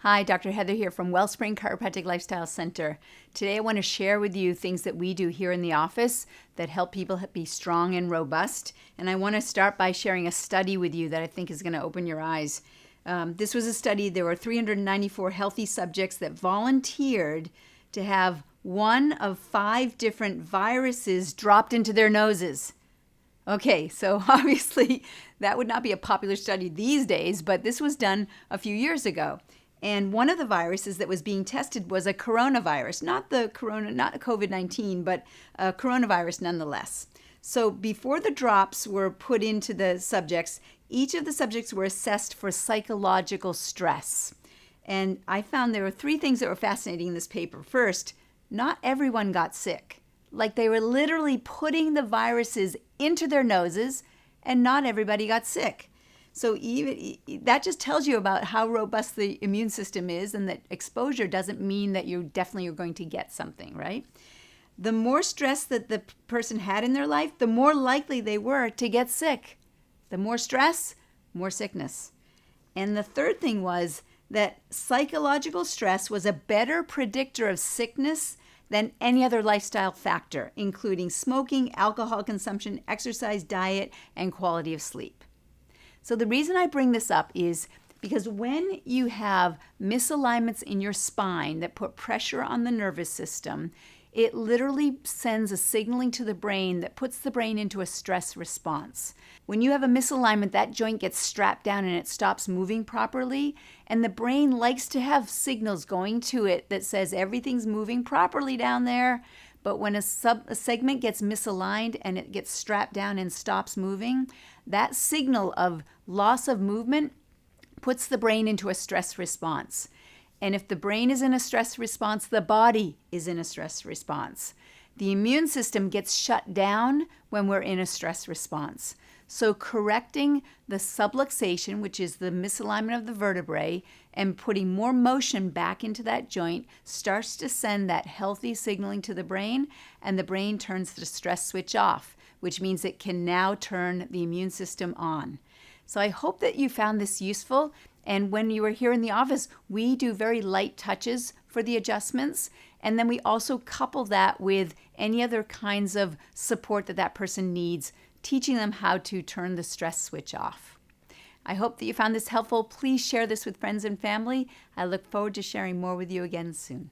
Hi, Dr. Heather here from Wellspring Chiropractic Lifestyle Center. Today I want to share with you things that we do here in the office that help people be strong and robust. And I want to start by sharing a study with you that I think is going to open your eyes. This was a study. There were 394 healthy subjects that volunteered to have one of 5 different viruses dropped into their noses. Okay, so obviously that would not be a popular study these days, but this was done a few years ago. And one of the viruses that was being tested was a coronavirus, not COVID-19, but a coronavirus nonetheless. So before the drops were put into the subjects, each of the subjects were assessed for psychological stress. And I found there were 3 things that were fascinating in this paper. First, not everyone got sick. Like they were literally putting the viruses into their noses, and not everybody got sick. So even that just tells you about how robust the immune system is, and that exposure doesn't mean that you definitely are going to get something, right? The more stress that the person had in their life, the more likely they were to get sick. The more stress, more sickness. And the third thing was that psychological stress was a better predictor of sickness than any other lifestyle factor, including smoking, alcohol consumption, exercise, diet, and quality of sleep. So the reason I bring this up is because when you have misalignments in your spine that put pressure on the nervous system, it literally sends a signaling to the brain that puts the brain into a stress response. When you have a misalignment, that joint gets strapped down and it stops moving properly, and the brain likes to have signals going to it that says everything's moving properly down there. But when a segment gets misaligned and it gets strapped down and stops moving, that signal of loss of movement puts the brain into a stress response. And if the brain is in a stress response, the body is in a stress response. The immune system gets shut down when we're in a stress response. So correcting the subluxation, which is the misalignment of the vertebrae, and putting more motion back into that joint starts to send that healthy signaling to the brain, and the brain turns the stress switch off, which means it can now turn the immune system on. So I hope that you found this useful. And when you are here in the office, we do very light touches for the adjustments. And then we also couple that with any other kinds of support that that person needs, teaching them how to turn the stress switch off. I hope that you found this helpful. Please share this with friends and family. I look forward to sharing more with you again soon.